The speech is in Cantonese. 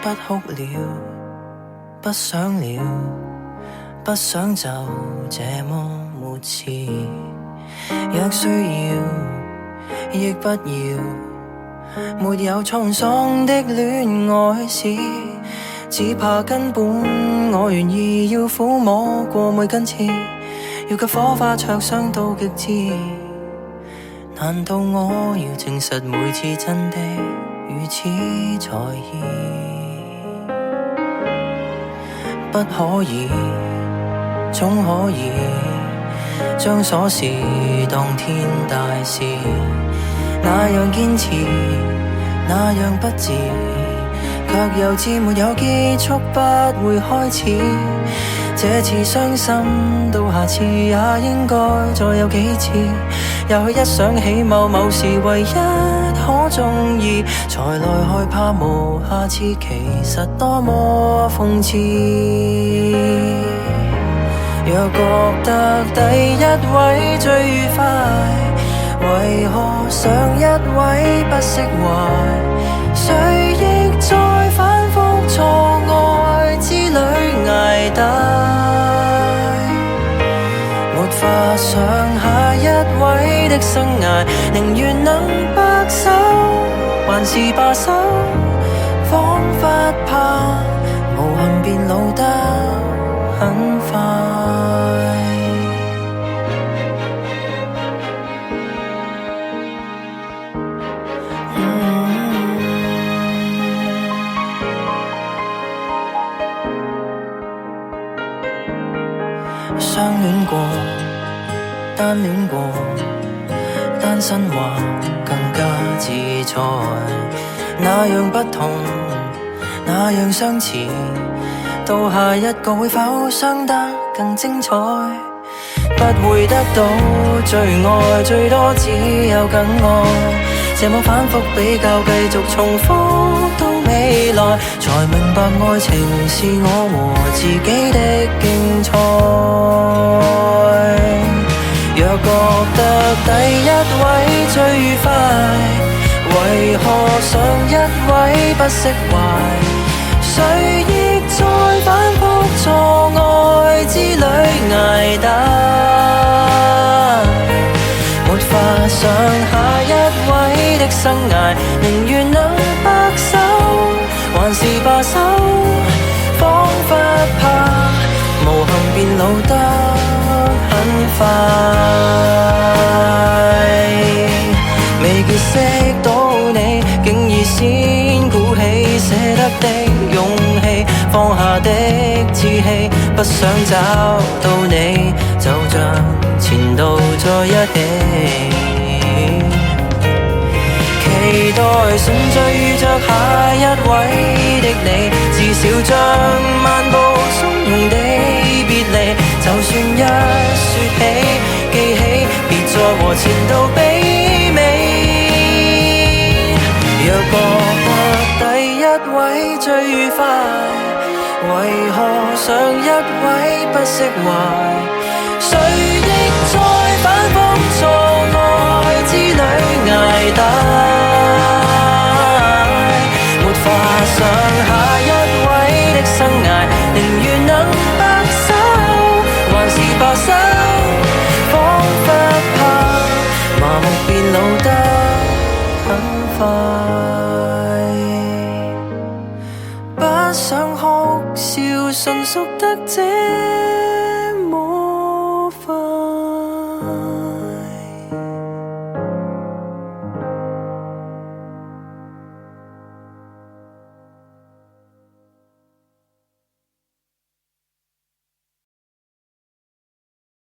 不哭了，不想了，不想就這麼沒詞。若需要，亦不要，沒有滄桑的戀愛史，只怕根本我願意要撫摸過每根刺，要給火花灼傷到極致。難道我要證實每次真的如此在意？不可以，總可以將瑣事當天大事，那樣堅持，那樣不智，卻又知沒有結束，不會開始。這次傷心到下次也應該再有幾次，也許一想起某某事唯一可中意，才來害怕無下次，其實多麼諷刺。若覺得第一位最愉快，為何上一位不釋懷？誰亦在反覆錯愛之旅捱大，沒法想下一位的生涯，寧願能白首，還是罷手，彷彿怕無憾變老得很快。相戀過，單戀過，單身話更加自在，那樣不同，那樣相似，到下一個會否傷得更精彩？不會得到最愛，最多只有更愛，這麼反覆比較，繼續重複到未來，才明白愛情是我和自己的競賽。若覺得第一位最愉快，為何上一位不釋懷？誰亦在反覆錯愛之旅捱大，沒法想下一位的生涯，寧願能白首，還是罷手，彷彿怕無憾變老得很快。未結識到你，竟已先鼓起捨得的勇氣，放下的志氣，不想找到你，就像前度在一起。期待順序遇着下一位的你，至少將漫步從容地別離，就算一說起記起，別再和前度比美。若覺得第一位最愉快，為何上一位不釋懷？誰亦在反覆錯愛之旅捱大，沒法想下一位的生涯，寧願能白首，還是罷手，彷彿怕麻木變老得很快，不想哭笑，純屬得這